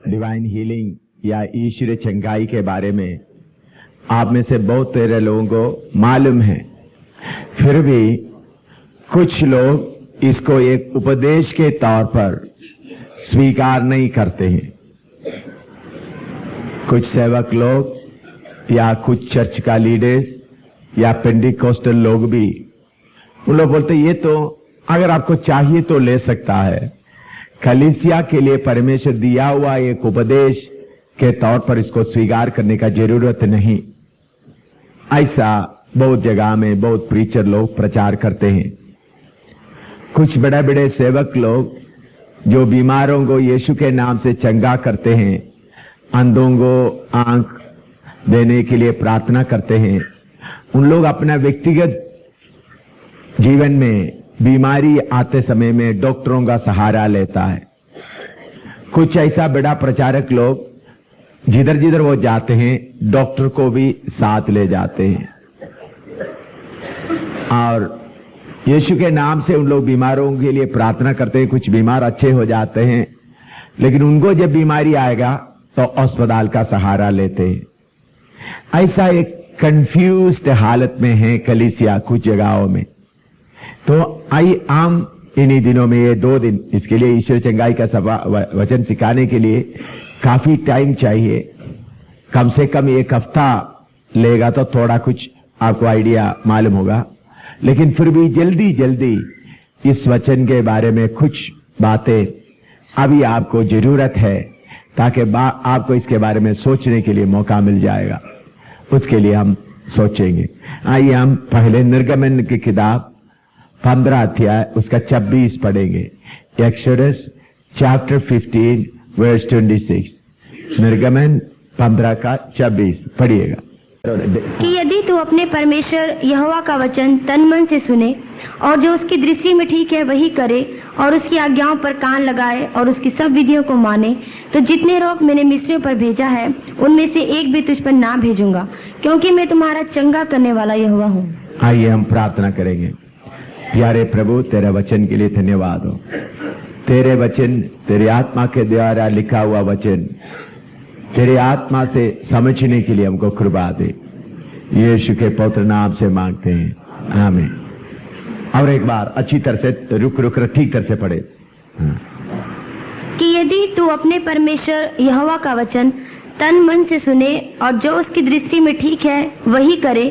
Divine healing या ईश्वरीय चंगाई के बारे में आप में से बहुत सारे लोगों को मालूम है, फिर भी कुछ लोग इसको एक उपदेश के तौर पर स्वीकार नहीं करते हैं। कुछ सेवक लोग या कुछ चर्च का लीडर्स या पेंटिकोस्टल लोग भी उन लोग बोलते ये तो अगर आपको चाहिए तो ले सकता है, कलीसिया के लिए परमेश्वर दिया हुआ एक उपदेश के तौर पर इसको स्वीकार करने का जरूरत नहीं। ऐसा बहुत जगह में बहुत प्रीचर लोग प्रचार करते हैं। कुछ बड़े बड़े सेवक लोग जो बीमारों को यीशु के नाम से चंगा करते हैं, अंधों को आंख देने के लिए प्रार्थना करते हैं, उन लोग अपना व्यक्तिगत जीवन में बीमारी आते समय में डॉक्टरों का सहारा लेता है। कुछ ऐसा बड़ा प्रचारक लोग जिधर जिधर वो जाते हैं डॉक्टर को भी साथ ले जाते हैं और यीशु के नाम से उन लोग बीमारों के लिए प्रार्थना करते हैं। कुछ बीमार अच्छे हो जाते हैं, लेकिन उनको जब बीमारी आएगा तो अस्पताल का सहारा लेते हैं। ऐसा एक कंफ्यूज्ड हालत में है कलीसिया कुछ जगहों में। तो आई आम इन्हीं दिनों में ये 2 दिन इसके लिए ईश्वर चंगाई का वचन सिखाने के लिए काफी टाइम चाहिए। कम से कम 1 हफ्ता लेगा तो थोड़ा कुछ आपको आइडिया मालूम होगा, लेकिन फिर भी जल्दी जल्दी इस वचन के बारे में कुछ बातें अभी आपको जरूरत है ताकि आपको इसके बारे में सोचने के लिए मौका मिल जाएगा। उसके लिए हम सोचेंगे। आइए हम पहले निर्गमन की किताब 15 अध्याय उसका 26 पढ़ेंगे। Exodus chapter 15 verse 26। निर्गमन 15 का 26 पढ़िएगा। कि यदि तू अपने परमेश्वर यहोवा का वचन तन मन से सुने और जो उसकी दृष्टि में ठीक है वही करे और उसकी आज्ञाओं पर कान लगाए और उसकी सब विधियों को माने, तो जितने रोग मैंने मिस्रियों पर भेजा है उनमें से एक भी तुझ पर ना भेजूंगा, क्योंकि मैं तुम्हारा चंगा करने वाला यहोवा हूँ। आइए हम प्रार्थना करेंगे। प्यारे प्रभु, तेरे वचन के लिए धन्यवाद हो। तेरे वचन, तेरी आत्मा के द्वारा लिखा हुआ वचन तेरे आत्मा से समझने के लिए हमको कृपा दे। यीशु के पवित्र नाम से मांगते हैं, आमीन। और एक बार अच्छी तरह से रुक ठीक तरह से पढ़े। कि यदि तू अपने परमेश्वर यहोवा का वचन तन मन से सुने और जो उसकी दृष्टि में ठीक है वही करे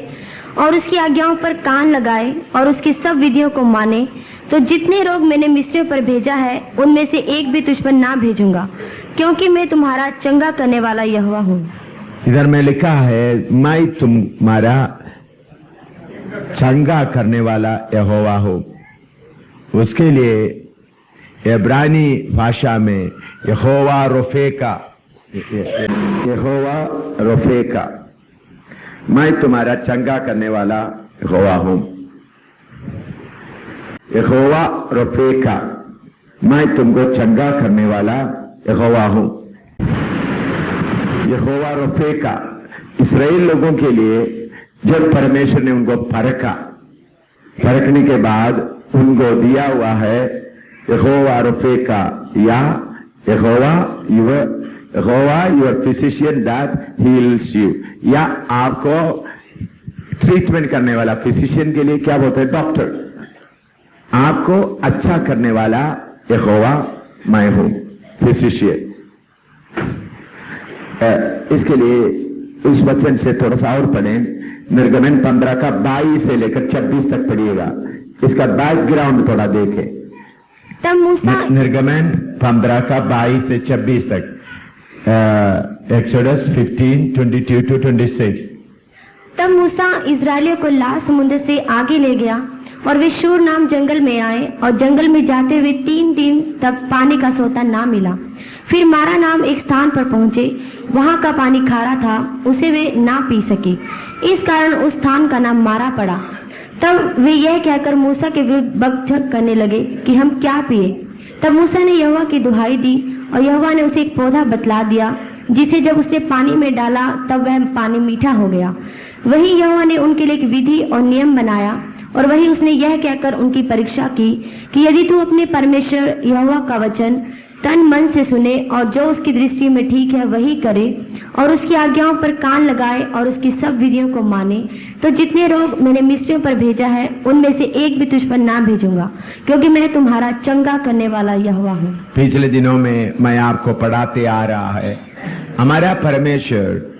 और उसकी आज्ञाओं पर कान लगाए और उसकी सब विधियों को माने, तो जितने रोग मैंने मिस्रियों पर भेजा है उनमें से एक भी तुझ पर ना भेजूंगा, क्योंकि मैं तुम्हारा चंगा करने वाला यहोवा हूँ। इधर में लिखा है मैं तुम्हारा चंगा करने वाला यहोवा हूँ। उसके लिए इब्रानी भाषा में यहोवा रोफेका, मैं तुम्हारा चंगा करने वाला यहोवा हूँ। यहोवा रोफेका, मैं तुमको चंगा करने वाला यहोवा हूँ। यहोवा रोफेका इस्राएल लोगों के लिए जब परमेश्वर ने उनको परखने के बाद उनको दिया हुआ है यहोवा रोफेका या Jehovah your physician that heals you, या आपको ट्रीटमेंट करने वाला। फिजिशियन के लिए क्या बोलते हैं? डॉक्टर। आपको अच्छा करने वाला यहोवा मैं हूं, फिजिशियन। इसके लिए उस वचन से थोड़ा सा और पढ़ें। निर्गमन 15 का 22 से लेकर 26 तक पढ़िएगा। इसका बैकग्राउंड थोड़ा देखें। तब मूसा निर्गमन 15 का 22 से 26 तक। Exodus 15 22 to 26। तब मूसा इस्राएलियों को लाल समुद्र से आगे ले गया और वे शूर नाम जंगल में आए और जंगल में जाते हुए 3 दिन तक पानी का सोता ना मिला। फिर मारा नाम एक स्थान पर पहुंचे, वहां का पानी खारा था, उसे वे ना पी सके, इस कारण उस स्थान का नाम मारा पड़ा। तब वे यह कहकर मूसा के विरुद्ध बकझक करने लगे कि हम क्या पिए। तब मूसा ने यहोवा की दुहाई दी और यहोवा ने उसे एक पौधा बतला दिया, जिसे जब उसने पानी में डाला तब वह पानी मीठा हो गया। वही यहोवा ने उनके लिए एक विधि और नियम बनाया और वही उसने यह कहकर उनकी परीक्षा की कि यदि तू अपने परमेश्वर यहोवा का वचन तन मन से सुने और जो उसकी दृष्टि में ठीक है वही करे और उसकी आज्ञाओं पर कान लगाए और उसकी सब विधियों को माने, तो जितने रोग मैंने मिस्रियों पर भेजा है उनमें से एक भी तुझ पर ना भेजूंगा, क्योंकि मैं तुम्हारा चंगा करने वाला यहोवा हूँ। पिछले दिनों में मैं आपको पढ़ाते आ रहा है, हमारा परमेश्वर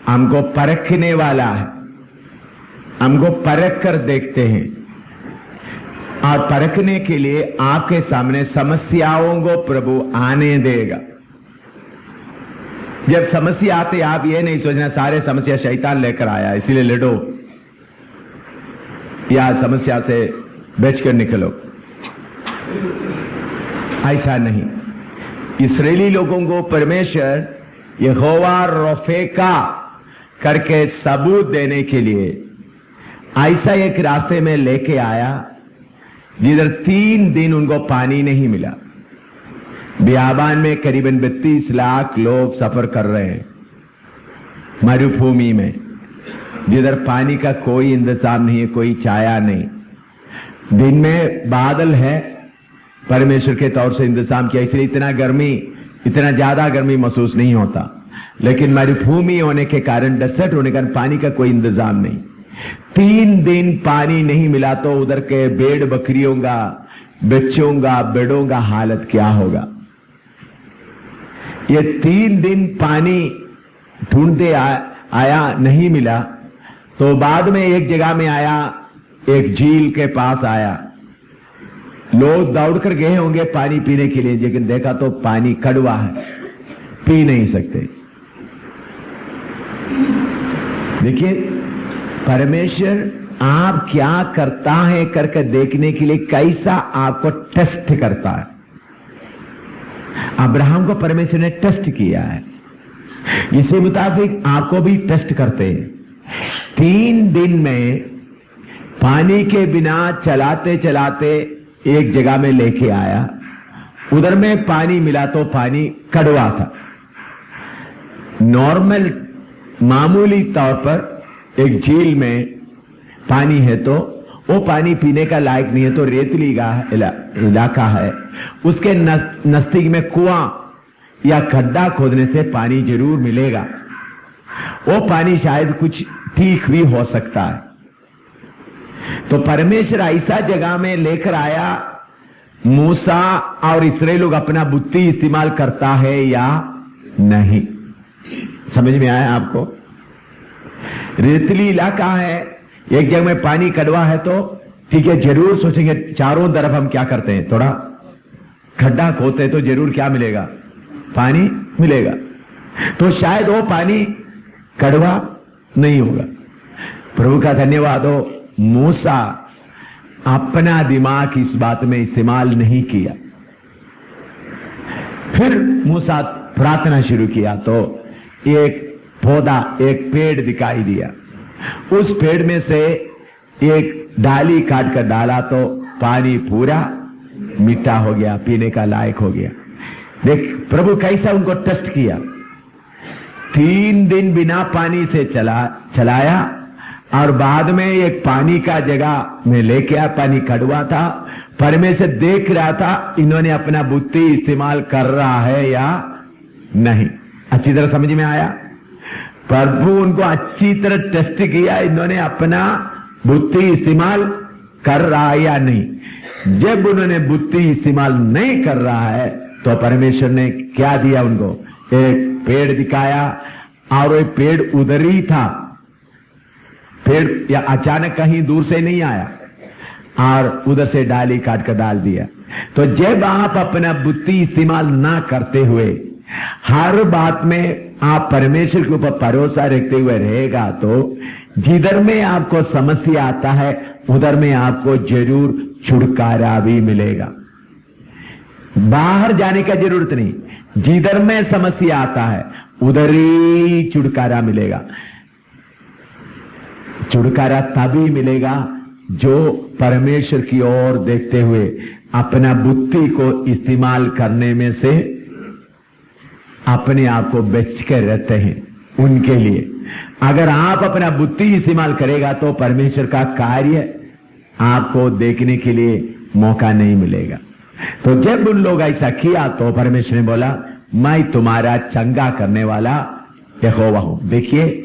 हमको परखने वाला है, हमको परख कर देखते हैं और परखने के लिए आपके सामने समस्याओं को प्रभु आने देगा। जब समस्या आते आप ये नहीं सोचना सारे समस्या शैतान लेकर आया इसीलिए लड़ो या समस्या से बचकर निकलो, ऐसा नहीं। इस्राएली लोगों को परमेश्वर यहोवा रोफेका करके सबूत देने के लिए ऐसा एक रास्ते में लेके आया जिधर 3 दिन उनको पानी नहीं मिला। बियाबान में करीबन 32 लाख लोग सफर कर रहे हैं मरुभूमि में, जिधर पानी का कोई इंतजाम नहीं है, कोई छाया नहीं। दिन में बादल है, परमेश्वर के तौर से इंतजाम किया, इसलिए इतना ज्यादा गर्मी महसूस नहीं होता। लेकिन मरुभूमि होने के कारण, डेसर्ट होने के कारण पानी का कोई इंतजाम नहीं। 3 दिन पानी नहीं मिला तो उधर के भेड़ बकरियों का, बच्चों का, बेड़ों का हालत क्या होगा। ये 3 दिन पानी ढूंढते आया, नहीं मिला तो बाद में एक जगह में आया, एक झील के पास आया। लोग दौड़कर गए होंगे पानी पीने के लिए, लेकिन देखा तो पानी कड़वा है, पी नहीं सकते। देखिए परमेश्वर आप क्या करता है करके देखने के लिए कैसा आपको टेस्ट करता है। अब्राहम को परमेश्वर ने टेस्ट किया है, इसी मुताबिक आपको भी टेस्ट करते हैं। 3 दिन में पानी के बिना चलाते चलाते एक जगह में लेके आया, उधर में पानी मिला तो पानी कड़वा था। नॉर्मल मामूली तौर पर एक झील में पानी है तो वो पानी पीने का लायक नहीं है, तो रेतली का इलाका है, उसके नजदीक में कुआं या खड्डा खोदने से पानी जरूर मिलेगा। वो पानी शायद कुछ ठीक भी हो सकता है। तो परमेश्वर ऐसा जगह में लेकर आया, मूसा और इस्राएल लोग अपना बुद्धि इस्तेमाल करता है या नहीं, समझ में आया आपको। रेतली इलाका है, एक जगह में पानी कड़वा है तो ठीक है, जरूर सोचेंगे चारों तरफ हम क्या करते हैं, थोड़ा खड्डा खोदते हैं तो जरूर क्या मिलेगा, पानी मिलेगा। तो शायद वो पानी कड़वा नहीं होगा। प्रभु का धन्यवाद हो, मूसा अपना दिमाग इस बात में इस्तेमाल नहीं किया। फिर मूसा प्रार्थना शुरू किया तो एक पौधा, एक पेड़ दिखाई दिया। उस पेड़ में से एक डाली काट कर डाला तो पानी पूरा मीठा हो गया, पीने का लायक हो गया। देख प्रभु कैसा उनको टेस्ट किया। 3 दिन बिना पानी से चलाया और बाद में एक पानी का जगह में लेके आया, पानी कड़वा था। परमेश्वर देख रहा था इन्होंने अपना बुद्धि इस्तेमाल कर रहा है या नहीं। अच्छी तरह समझ में आया। प्रभु उनको अच्छी तरह टेस्ट किया, इन्होंने अपना बुद्धि इस्तेमाल कर रहा है या नहीं। जब उन्होंने बुद्धि इस्तेमाल नहीं कर रहा है तो परमेश्वर ने क्या दिया उनको, एक पेड़ दिखाया और वो पेड़ उधर ही था। पेड़ या अचानक कहीं दूर से नहीं आया और उधर से डाली काट कर डाल दिया। तो जब आप अपना बुद्धि इस्तेमाल ना करते हुए हर बात में आप परमेश्वर के ऊपर भरोसा रखते हुए रहेगा तो जिधर में आपको समस्या आता है उधर में आपको जरूर छुटकारा भी मिलेगा। बाहर जाने का जरूरत नहीं, जिधर में समस्या आता है उधर ही छुटकारा मिलेगा। छुटकारा तभी मिलेगा जो परमेश्वर की ओर देखते हुए अपना बुद्धि को इस्तेमाल करने में से अपने आप को बच कर रहते हैं उनके लिए। अगर आप अपना बुद्धि इस्तेमाल करेगा तो परमेश्वर का कार्य आपको देखने के लिए मौका नहीं मिलेगा। तो जब उन लोग ऐसा किया तो परमेश्वर ने बोला, मैं तुम्हारा चंगा करने वाला यहोवा हूं। देखिए,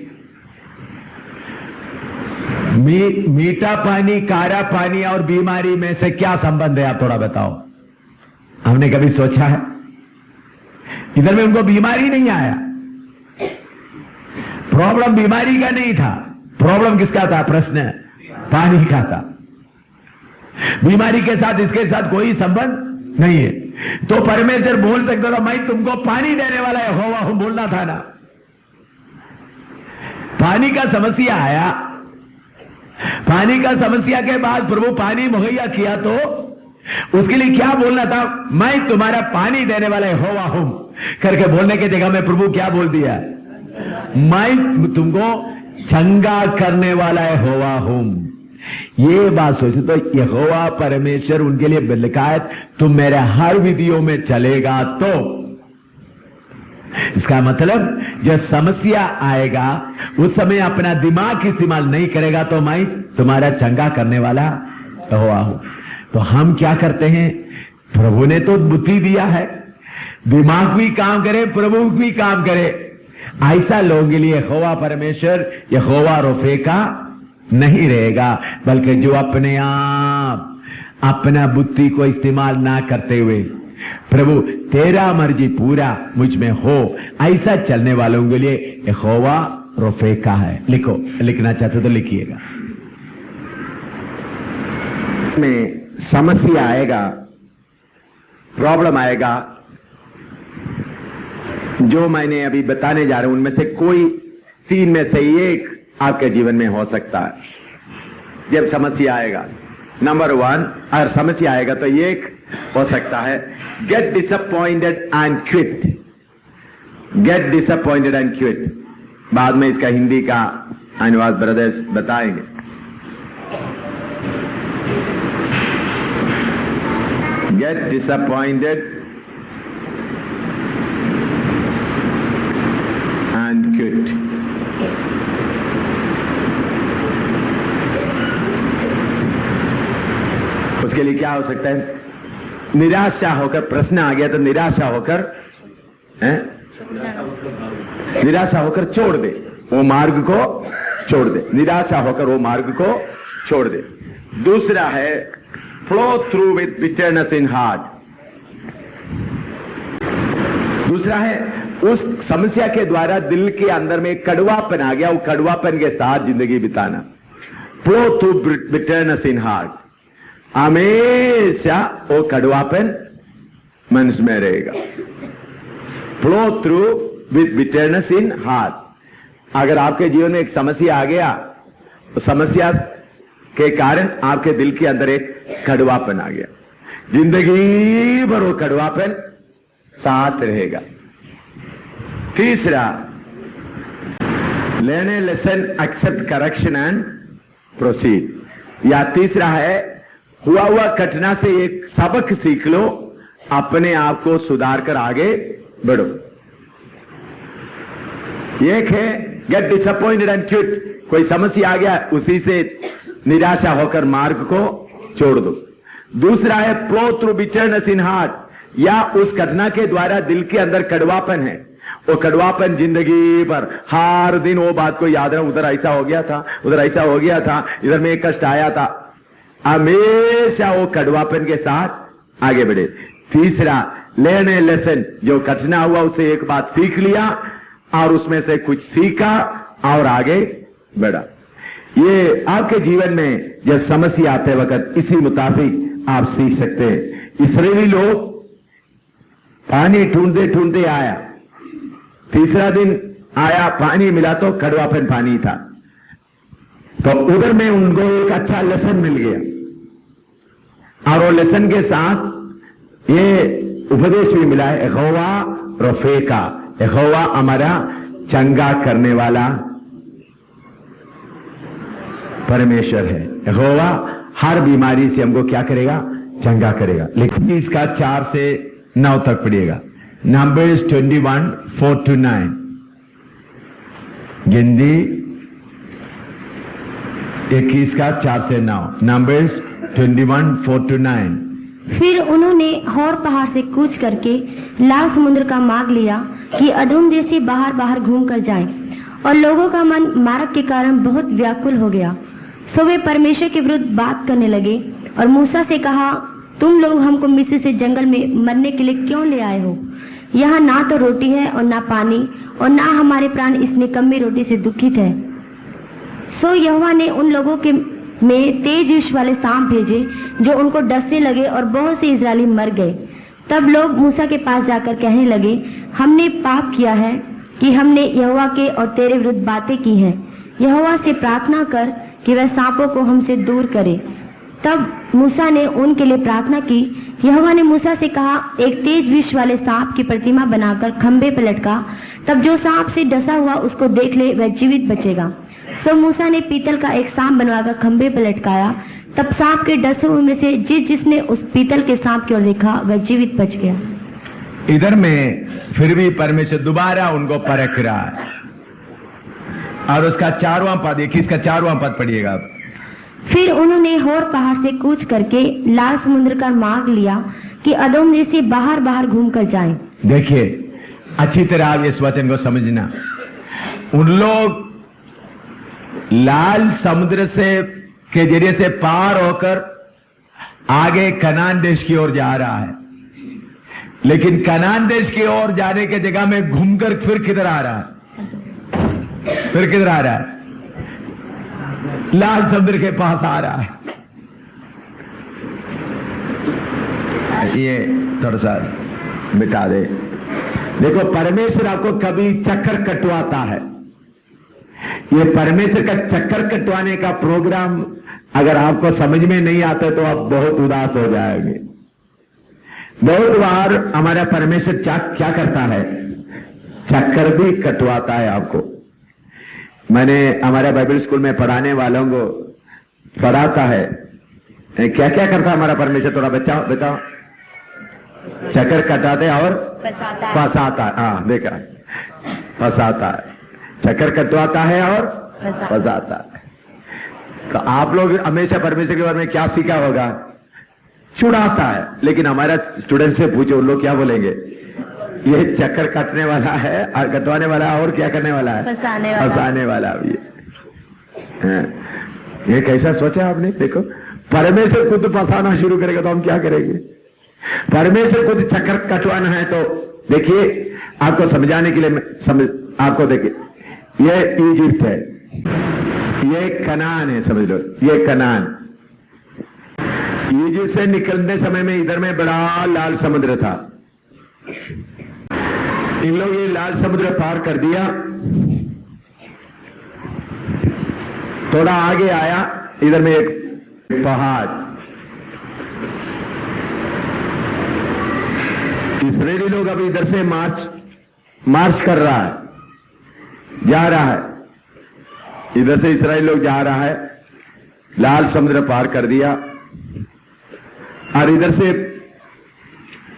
मीठा पानी, कारा पानी और बीमारी में से क्या संबंध है, आप थोड़ा बताओ। हमने कभी सोचा है? इधर में उनको बीमारी नहीं आया, प्रॉब्लम बीमारी का नहीं था, प्रॉब्लम किसका था? प्रश्न पानी का था। बीमारी के साथ इसके साथ कोई संबंध नहीं है। तो परमेश्वर बोल सकता था, मैं तुमको पानी देने वाला यहोवा हूं, बोलना था ना। पानी का समस्या आया, पानी का समस्या के बाद प्रभु पानी मुहैया किया तो उसके लिए क्या बोलना था? मैं तुम्हारा पानी देने वाला यहोवा हूं करके बोलने की जगह में प्रभु क्या बोल दिया? मैं तुमको चंगा करने वाला यहोवा हूं। ये बात सोचो तो यहोवा परमेश्वर उनके लिए लिखा है, तुम मेरे हर विधियों में चलेगा। तो इसका मतलब जब समस्या आएगा उस समय अपना दिमाग इस्तेमाल नहीं करेगा तो मैं तुम्हारा चंगा करने वाला यहोवा हूं। तो हम क्या करते हैं? प्रभु ने तो बुद्धि दिया है, दिमाग भी काम करे, प्रभु भी काम करे। ऐसा लोगों के लिए यहोवा परमेश्वर यहोवा रोफे का नहीं रहेगा, बल्कि जो अपने आप अपना बुद्धि को इस्तेमाल ना करते हुए प्रभु तेरा मर्जी पूरा मुझ में हो, ऐसा चलने वालों के लिए यहोवा रोफे का है। लिखो, लिखना चाहते तो लिखिएगा। में समस्या आएगा, प्रॉब्लम आएगा, जो मैंने अभी बताने जा रहा हूं उनमें से कोई तीन में से एक आपके जीवन में हो सकता है। जब समस्या आएगा, नंबर 1, अगर समस्या आएगा तो एक हो सकता है, get disappointed and quit. Get disappointed and quit. बाद में इसका हिंदी का अनुवाद ब्रदर्स बताएंगे। Get disappointed and quit. उसके लिए क्या हो सकता है? निराशा होकर, प्रश्न आ गया तो निराशा होकर निराशा होकर छोड़ दे, वो मार्ग को छोड़ दे। निराशा होकर वो मार्ग को छोड़ दे। दूसरा है flow through with bitterness in heart. दूसरा है उस समस्या के द्वारा दिल के अंदर में कड़वापन आ गया, वो कड़वापन के साथ जिंदगी बिताना। Flow through bitterness in heart. हमेशा वो कड़वापन मन में रहेगा। Flow through with bitterness in heart. अगर आपके जीवन में एक समस्या आ गया तो समस्या के कारण आपके दिल के अंदर एक कड़वापन आ गया, जिंदगी भर वो कड़वापन साथ रहेगा। तीसरा, learn a lesson, accept correction and proceed. या तीसरा है हुआ घटना से एक सबक सीख लो, अपने आप को सुधार कर आगे बढ़ो। एक है गेट डिसअपॉइंटेड एंड क्विट। कोई समस्या आ गया, उसी से निराशा होकर मार्ग को छोड़ दो। दूसरा है flow through bitterness in heart. या उस घटना के द्वारा दिल के अंदर कड़वापन है, वो कड़वापन जिंदगी पर हर दिन वो बात को याद रहा, उधर ऐसा हो गया था, उधर ऐसा हो गया था, इधर में एक कष्ट आया था। हमेशा वो कड़वापन के साथ आगे बढ़े। तीसरा, लर्न ए लेसन। जो घटना हुआ उससे एक बात सीख लिया और उसमें से कुछ सीखा और आगे बढ़ा। ये आपके जीवन में जब समस्या आते वक्त इसी मुताबिक आप सीख सकते हैं। इस्राएली लोग पानी ढूंढते ढूंढते आया, तीसरा दिन आया, पानी मिला तो कड़वापन पानी था। तो उधर में उनको एक अच्छा लेसन मिल गया और वो लेसन के साथ ये उपदेश भी मिला है, यहोवा रोफे का। यहोवा हमारा चंगा करने वाला परमेश्वर है। यहोवा हर बीमारी से हमको क्या करेगा? चंगा करेगा। लेकिन इसका 4 से 9 तक पढ़िएगा। नंबर्स 21, 4-9। गिनती 21 का 4 से 9। नंबर्स 21, 4-9। फिर उन्होंने हौर पहाड़ से कूच करके लाल समुद्र का मार्ग लिया कि अदोम देश से बाहर बाहर घूम कर जाए, और लोगों का मन मार्ग के कारण बहुत व्याकुल हो गया। सो वे परमेश्वर के विरुद्ध बात करने लगे और मूसा से कहा, तुम लोग हमको मिस्र से जंगल में मरने के लिए क्यों ले आए हो? यहाँ ना तो रोटी है और ना पानी, और ना हमारे प्राण इस निकम्मी रोटी से दुखित है। सो यहोवा ने उन लोगों के में तेज विष वाले सांप भेजे जो उनको डसने लगे और बहुत से इजरायली मर गए। तब लोग मूसा के पास जाकर कहने लगे, हमने पाप किया है कि हमने यहोवा के और तेरे विरुद्ध बातें की हैं। यहोवा से प्रार्थना कर कि वह सांपों को हमसे दूर करे। तब मूसा ने उनके लिए प्रार्थना की। यहोवा ने मूसा से कहा, एक तेज विष वाले सांप की प्रतिमा बनाकर खंबे पर लटका, तब जो सांप से डसा हुआ उसको देख ले वह जीवित बचेगा। सो मूसा ने पीतल का एक सांप बनवाकर खंबे पर लटकाया। तब सांप के डसे हुए में से जिसने उस पीतल के सांप की ओर देखा वह जीवित बच गया। इधर में फिर भी परमेश्वर दोबारा उनको परख रहा है, और उसका 4वां पद, इसका 4वां पद पढ़िएगा। फिर उन्होंने हौर पहाड़ से कूच करके लाल समुद्र का मार्ग लिया कि अदोम देश से बाहर बाहर घूम कर जाए। देखिए अच्छी तरह आप इस वचन को समझना। उन लोग लाल समुद्र से के जरिए से पार होकर आगे कनान देश की ओर जा रहा है, लेकिन कनान देश की ओर जाने के जगह में घूमकर फिर किधर आ रहा है? फिर किधर आ रहा है? लाल समुद्र के पास आ रहा है। ये थोड़ा सा मिटा दे। देखो परमेश्वर आपको कभी चक्कर कटवाता है। ये परमेश्वर का चक्कर कटवाने का प्रोग्राम अगर आपको समझ में नहीं आता तो आप बहुत उदास हो जाएंगे। बहुत बार हमारा परमेश्वर क्या करता है? चक्कर भी कटवाता है आपको। मैंने हमारे बाइबल स्कूल में पढ़ाने वालों को पढ़ाता है, क्या क्या करता है हमारा परमेश्वर, थोड़ा बताओ। चक्कर कटाते और फंसाता है। हाँ देखा, फंसाता है। चक्कर कटवाता है और फंसाता है। तो आप लोग हमेशा परमेश्वर के बारे में क्या सीखा होगा? छुड़ाता है। लेकिन हमारा स्टूडेंट से पूछो, उन लोग क्या बोलेंगे? ये चक्कर काटने वाला है, कटवाने वाला है, और क्या करने वाला है? फंसाने वाला भी है। ये कैसा सोचा आपने? देखो परमेश्वर खुद फंसाना शुरू करेगा तो हम क्या करेंगे? परमेश्वर खुद चक्कर कटवाना है तो देखिए, आपको समझाने के लिए आपको देखिए, ये इजिप्ट है, ये कनान है, समझ लो ये कनान। इजिप्ट से निकलने समय में इधर में बड़ा लाल समुद्र था। इन लोग ये लाल समुद्र पार कर दिया, थोड़ा आगे आया, इधर में एक पहाड़। इस्राएली लोग अभी इधर से मार्च कर रहा है, जा रहा है। इधर से इस्राएल लोग जा रहा है, लाल समुद्र पार कर दिया, और इधर से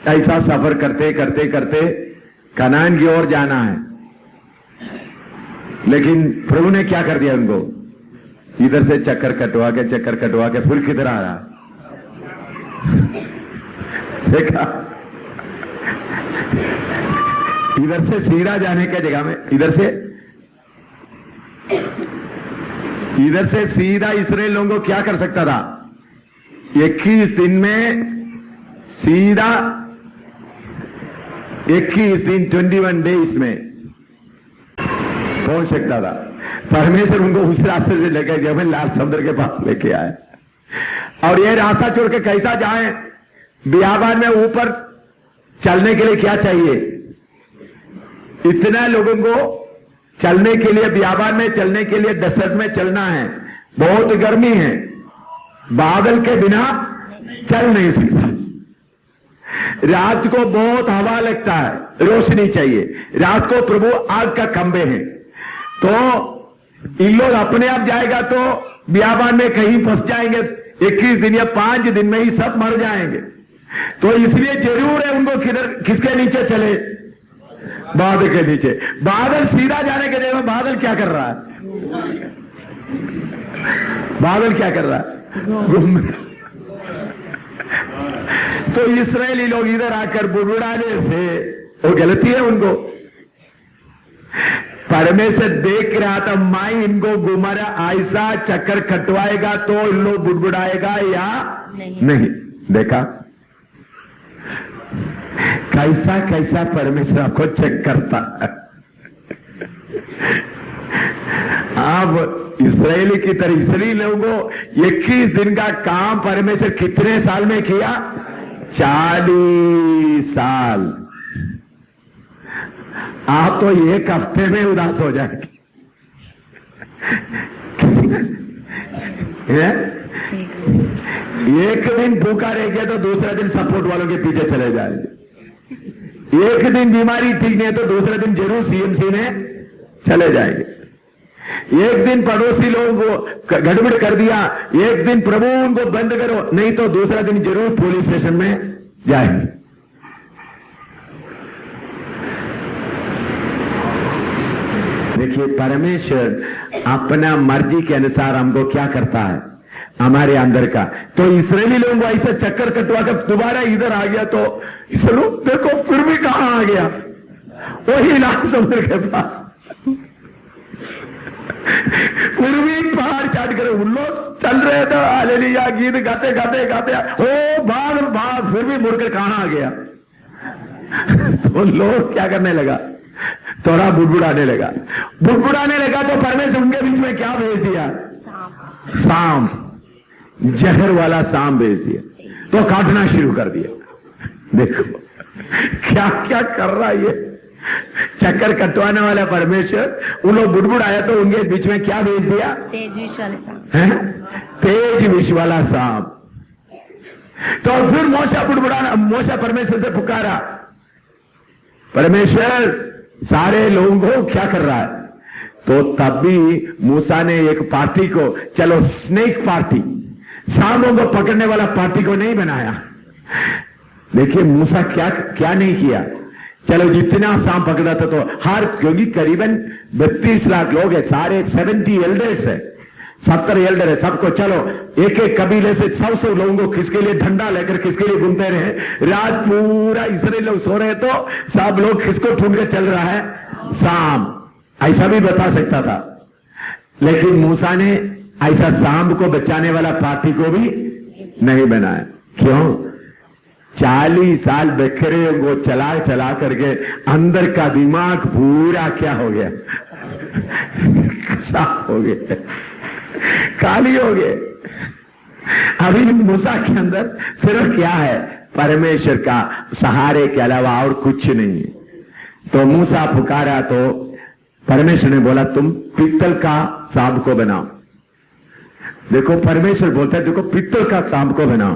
ऐसा सफर करते करते करते कनान की ओर जाना है। लेकिन प्रभु ने क्या कर दिया उनको? इधर से चक्कर कटवा के फिर किधर आ रहा? देखा, इधर से सीधा जाने के जगह में इधर से सीधा इस्राएल लोगों को क्या कर सकता था? 21 दिन में सीधा 21 दिन 21 डेज में पहुंच सकता था। परमेश्वर उनको उस रास्ते से लेकर गया, लाल समुद्र के पास लेके आए। और ये रास्ता छोड़ के कैसा जाए? बियाबान में ऊपर चलने के लिए क्या चाहिए? इतना लोगों को चलने के लिए, बियाबान में चलने के लिए डेसर्ट में चलना है, बहुत गर्मी है, बादल के बिना चल नहीं सकता। रात को बहुत हवा लगता है, रोशनी चाहिए। रात को प्रभु आग का खंबे हैं, तो इन लोग अपने आप जाएगा तो बियाबान में कहीं फंस जाएंगे। 21 दिन या 5 दिन में ही सब मर जाएंगे। तो इसलिए जरूर है उनको किसके नीचे चले? बादल के नीचे। बादल सीधा जाने के जगह बादल क्या कर रहा है? बादल क्या कर रहा है? तो इस्राएली लोग इधर आकर बुड़बुड़ाने से वो गलती है उनको। परमेश्वर देख रहा था मैं इनको गुमरा ऐसा चक्कर कटवाएगा तो इन लोग बुड़बुड़ाएगा या नहीं। देखा कैसा कैसा परमेश्वर आपको चेक करता है। आप इस्राएली की तरह इसराइली लोगों 21 दिन का काम परमेश्वर कितने साल में किया? 40 साल। आप तो एक हफ्ते में उदास हो जाएंगे। एक दिन भूखा रह गया तो दूसरा दिन सपोर्ट वालों के पीछे चले जाएंगे। एक दिन बीमारी ठीक नहीं है तो दूसरा दिन जरूर सीएमसी में चले जाएंगे। एक दिन पड़ोसी लोगों को गड़बड़ कर दिया, एक दिन प्रभु उनको बंद करो, नहीं तो दूसरा दिन जरूर पुलिस स्टेशन में जाएंगे। देखिए परमेश्वर अपना मर्जी के अनुसार हमको क्या करता है, हमारे अंदर का। तो इस्राएली लोगों को ऐसा चक्कर कटवा कर दोबारा इधर आ गया तो इसरो देखो फिर भी कहां आ गया, वही लाल समुद्र के पास। फिर भी पहाड़ चाट कर उन लोग चल रहे थे हालेलुया गीत गाते गाते गाते, ओ भाग भाग, फिर भी मुड़कर कहां आ गया। तो लोग क्या करने लगा, थोड़ा बुड़बुड़ाने लगा। बुड़बुड़ाने लगा तो परमेश्वर उनके बीच में क्या भेज दिया? सांप, जहर वाला सांप भेज दिया, तो काटना शुरू कर दिया। देखो क्या क्या कर रहा है ये चक्कर कटवाने वाला परमेश्वर। उन लोग बुड़बुड़ाया तो उनके बीच में क्या भेज दिया? तेज विष वाला सांप। तो फिर मूसा परमेश्वर से पुकारा, परमेश्वर सारे लोगों को क्या कर रहा है? तो तब भी मूसा ने एक पार्टी को, चलो स्नेक पार्टी, सांपों को पकड़ने वाला पार्टी को नहीं बनाया। देखिए मूसा क्या क्या नहीं किया। चलो जितना सांप पकड़ा था तो हर, क्योंकि करीबन 32 लाख लोग हैं, सारे 70 एल्डर्स है, 70 एल्डर है, सबको चलो एक एक कबीले से 100 लोगों को किसके लिए डंडा लेकर किसके लिए घूमते रहे। रात पूरा इसराइल लोग सो रहे तो सब लोग किसको ढूंढ के चल रहा है? सांप। ऐसा भी बता सकता था, लेकिन मूसा ने ऐसा सांप को बचाने वाला पार्टी को भी नहीं बनाया। क्यों? 40 साल बकरे को चला चला करके अंदर का दिमाग पूरा क्या हो गया? साफ हो गया, काली हो गए। अभी मूसा के अंदर सिर्फ क्या है? परमेश्वर का सहारे के अलावा और कुछ नहीं है। तो मूसा पुकारा तो परमेश्वर ने बोला तुम पित्तल का सांप को बनाओ। देखो परमेश्वर बोलता है देखो पित्तल का सांप को बनाओ।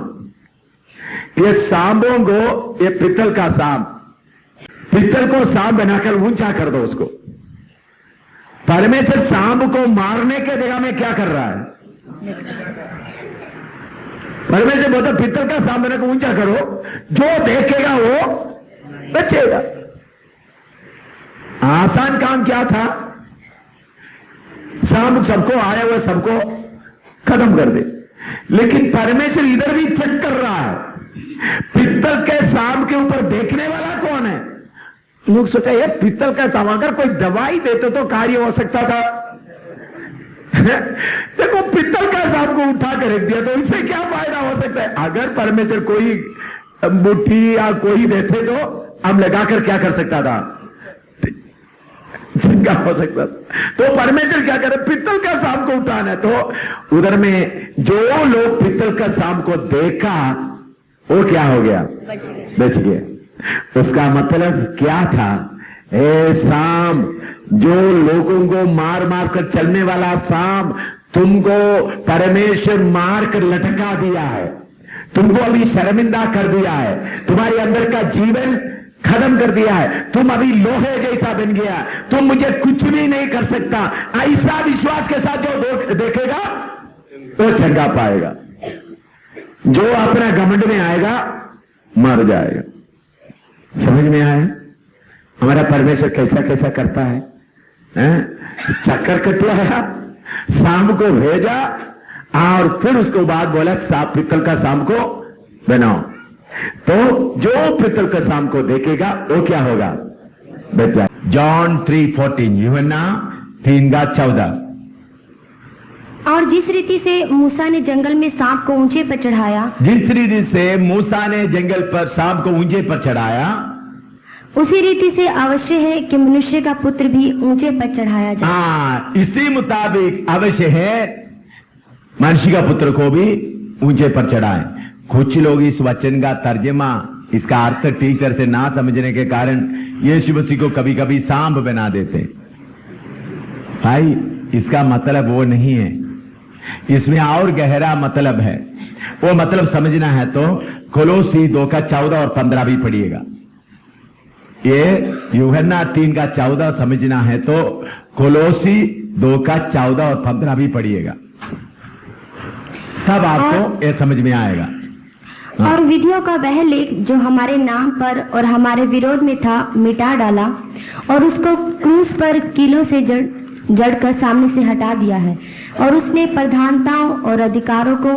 ये सांपों को, ये पित्तल का सांप, पित्तल को सांप बनाकर ऊंचा कर दो उसको। परमेश्वर सांप को मारने के जगह में क्या कर रहा है? परमेश्वर बोलता पित्तल का सांप बनाकर ऊंचा करो, जो देखेगा वो बचेगा। आसान काम क्या था? सांप सबको आया हुआ सबको खत्म कर दे। लेकिन परमेश्वर इधर भी चेक कर रहा है, पित्तल के सांप के ऊपर देखने वाला कौन है? लोग सोचा ये पित्तल का सांप, अगर कोई दवाई देते तो कार्य हो सकता था। देखो पित्तल का सांप को उठा कर रख दिया तो इससे क्या फायदा हो सकता है? अगर परमेश्वर कोई मुट्ठी या कोई देते तो हम लगाकर क्या कर सकता था? जिंदा हो सकता था। तो परमेश्वर क्या करे? पित्तल का सांप को उठाना। तो उधर में जो लोग पित्तल का सांप को देखा वो क्या हो गया? बच गया। उसका मतलब क्या था? ए सांप, जो लोगों को मार मार कर चलने वाला सांप, तुमको परमेश्वर मार कर लटका दिया है, तुमको अभी शर्मिंदा कर दिया है, तुम्हारे अंदर का जीवन खत्म कर दिया है, तुम अभी लोहे जैसा बन गया, तुम मुझे कुछ भी नहीं कर सकता। ऐसा विश्वास के साथ जो देखेगा वो चंगा पाएगा। जो अपना घमंड में आएगा मर जाएगा। समझ में आया हमारा परमेश्वर कैसा कैसा करता है? चक्कर कटवाया, सांप को भेजा और फिर उसको बाद बोला सांप, पित्तल का सांप को बनाओ। तो जो पितल के शाम को देखेगा वो क्या होगा? बच जाए। जॉन 3:14, यूहन्ना 3:14। और जिस रीति से मूसा ने जंगल में सांप को ऊंचे पर चढ़ाया, जिस रीति से मूसा ने जंगल पर सांप को ऊंचे पर चढ़ाया, उसी रीति से अवश्य है कि मनुष्य का पुत्र भी ऊंचे पर चढ़ाया जाए। हाँ, इसी मुताबिक अवश्य है मनुष्य का पुत्र को भी ऊंचे पर चढ़ाए। कुछ लोग इस वचन का तर्जमा, इसका अर्थ ठीक तरह से ना समझने के कारण यीशु मसीह को कभी कभी सांप बना देते। भाई, इसका मतलब वो नहीं है, इसमें और गहरा मतलब है। वो मतलब समझना है तो कोलोसी 2:14 और 15 भी पढ़िएगा। ये यूहन्ना 3:14 समझना है तो कोलोसी 2:14 और 15 भी पढ़िएगा, तब आपको ये समझ में आएगा। और विधियों का वह लेख जो हमारे नाम पर और हमारे विरोध में था मिटा डाला, और उसको क्रूस पर कीलों से जड़कर सामने से हटा दिया है। और उसने प्रधानताओं और अधिकारों को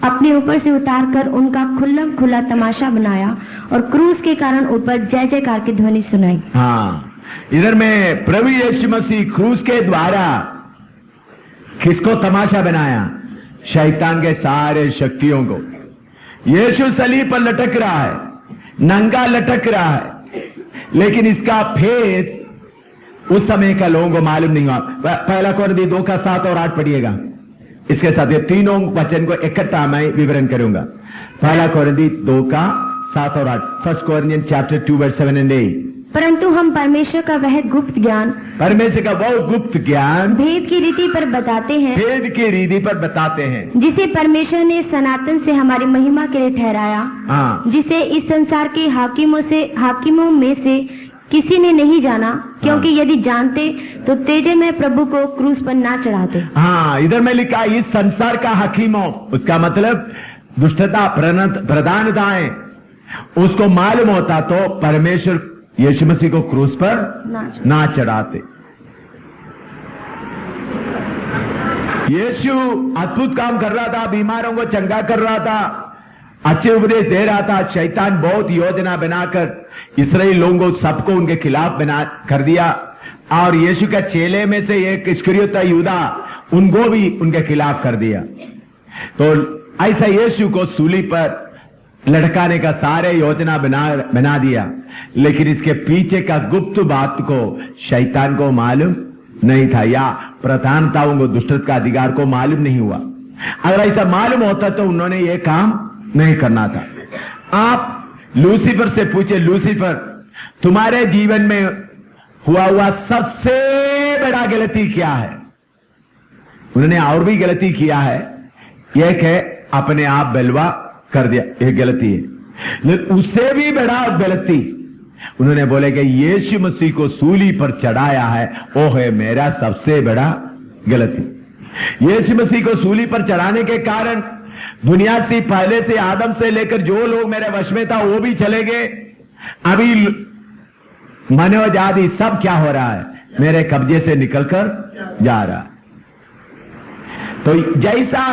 अपने ऊपर से उतारकर उनका खुल्लम खुला तमाशा बनाया और क्रूस के कारण ऊपर जय जयकार की ध्वनि सुनाई। हाँ, इधर में प्रभु यीशु मसीह क्रूस के द्वारा किसको तमाशा बनाया? शैतान के सारे शक्तियों को। यीशु सलीब पर लटक रहा है, नंगा लटक रहा है, लेकिन इसका भेद उस समय का लोगों को मालूम नहीं हुआ। पहला कोरिन्थी 2:7 और 8 पढ़िएगा। इसके साथ ये तीनों वचन को इकट्ठा मैं विवरण करूंगा। पहला कोरिन्थी 2:7 और 8, 1 Corinthians chapter 2 verse 7 and 8। परंतु हम परमेश्वर का वह गुप्त ज्ञान, परमेश्वर का वो गुप्त ज्ञान भेद की रीति पर बताते हैं, भेद की रीति पर बताते हैं, जिसे परमेश्वर ने सनातन से हमारी महिमा के लिए ठहराया। हाँ, जिसे इस संसार के हाकिमों में से किसी ने नहीं जाना, क्योंकि यदि जानते तो तेजमय प्रभु को क्रूस पर ना चढ़ाते। हाँ, इधर में लिखा इस संसार का हकीमों, उसका मतलब दुष्टता प्रधानताएं, उसको मालूम होता तो परमेश्वर यीशु मसीह को क्रूस पर ना चढ़ाते। यीशु अद्भुत काम कर रहा था, बीमारों को चंगा कर रहा था, अच्छे उपदेश दे रहा था। शैतान बहुत योजना बनाकर इस्राएल लोगों को सबको उनके खिलाफ बना कर दिया, और यीशु का चेले में से एक इस्करियोता यूदा, उनको भी उनके खिलाफ कर दिया। तो ऐसा यीशु को सूली पर लटकाने का सारे योजना बना दिया, लेकिन इसके पीछे का गुप्त बात को शैतान को मालूम नहीं था, या प्रधानताओं को, दुष्टता का अधिकार को मालूम नहीं हुआ। अगर ऐसा मालूम होता तो उन्होंने ये काम नहीं करना था। आप लूसीफर से पूछे, लूसीफर तुम्हारे जीवन में हुआ सबसे बड़ा गलती क्या है? उन्होंने और भी गलती किया है, एक है अपने आप बलवा कर दिया, एक गलती है, लेकिन उससे भी बड़ा गलती उन्होंने बोले कि यीशु मसीह को सूली पर चढ़ाया है, वो है मेरा सबसे बड़ा गलती। यीशु मसीह को सूली पर चढ़ाने के कारण दुनिया से पहले से आदम से लेकर जो लोग मेरे वश में था वो भी चले गए। अभी मनोज आदि सब क्या हो रहा है? मेरे कब्जे से निकलकर जा रहा है। तो जैसा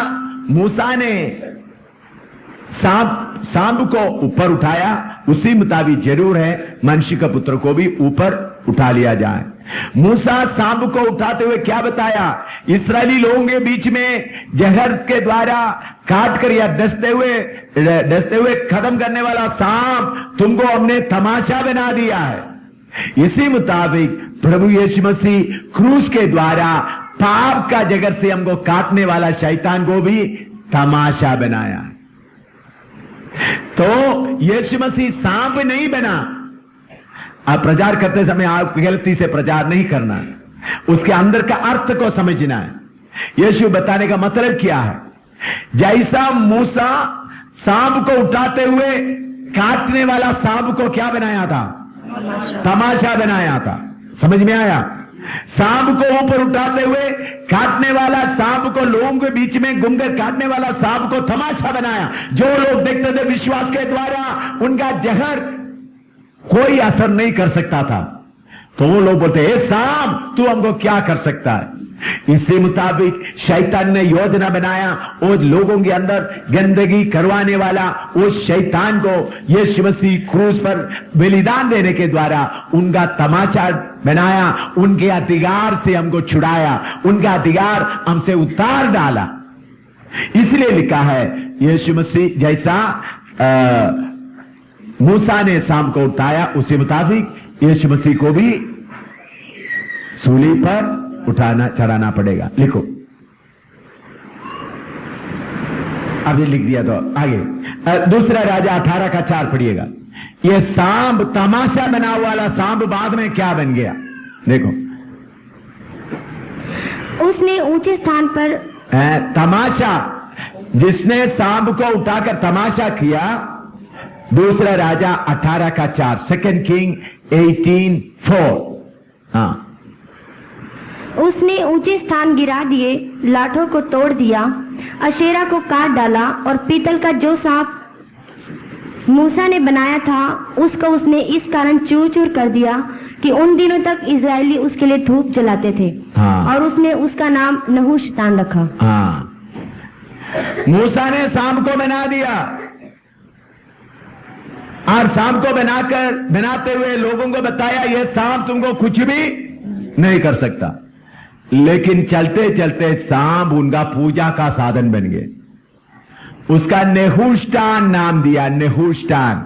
मूसा ने सांप को ऊपर उठाया, उसी मुताबिक जरूर है मनुष्य का पुत्र को भी ऊपर उठा लिया जाए। मूसा सांप को उठाते हुए क्या बताया? इस्राएली लोगों के बीच में जहर के द्वारा काट कर या डसते हुए खत्म करने वाला सांप तुमको हमने तमाशा बना दिया है। इसी मुताबिक प्रभु यीशु मसीह क्रूस के द्वारा पाप का जगर से हमको काटने वाला शैतान को भी तमाशा बनाया। तो यीशु मसीह सांप नहीं बना। आप प्रचार करते समय आप गलती से प्रचार नहीं करना, उसके अंदर का अर्थ को समझना है। यीशु बताने का मतलब क्या है? जैसा मूसा सांप को उठाते हुए काटने वाला सांप को क्या बनाया था? तमाशा बनाया था। समझ में आया? सांप को ऊपर उठाते हुए काटने वाला सांप को लोगों के बीच में घूमकर काटने वाला सांप को तमाशा बनाया। जो लोग देखते थे विश्वास के द्वारा उनका जहर कोई असर नहीं कर सकता था, तो वो लोग बोलते हे सांप तू हमको क्या कर सकता है? इसी मुताबिक शैतान ने योजना बनाया, वो लोगों के अंदर गंदगी करवाने वाला वो शैतान को यीशु मसीह क्रूस पर बलिदान देने के द्वारा उनका तमाशा बनाया, उनके अधिकार से हमको छुड़ाया, उनका अधिकार हमसे उतार डाला। इसलिए लिखा है यीशु मसीह जैसा मूसा ने शाम को उठाया, उसी मुताबिक यीशु मसीह को भी सूली पर उठाना चढ़ाना पड़ेगा। लिखो, अभी लिख दिया तो आगे दूसरा राजा 18 का 4 पढ़िएगा। ये सांप तमाशा बना वाला सांप बाद में क्या बन गया देखो। उसने ऊंचे स्थान पर तमाशा, जिसने सांप को उठाकर तमाशा किया, दूसरा राजा 18 का 4, 2 किंग 18:4। हाँ, उसने ऊंचे स्थान गिरा दिए, लाठों को तोड़ दिया, अशेरा को काट डाला और पीतल का जो सांप मूसा ने बनाया था उसको उसने इस कारण चूर चूर कर दिया कि उन दिनों तक इजरायली उसके लिए धूप जलाते थे। हाँ। और उसने उसका नाम नहुशतान रखा। हाँ, मूसा ने सांप को बना दिया और सांप को बनाते हुए लोगों को बताया यह सांप तुमको कुछ भी नहीं कर सकता। लेकिन चलते चलते सांप उनका पूजा का साधन बन गए। उसका नेहुष्टान नाम दिया, नेहुष्टान।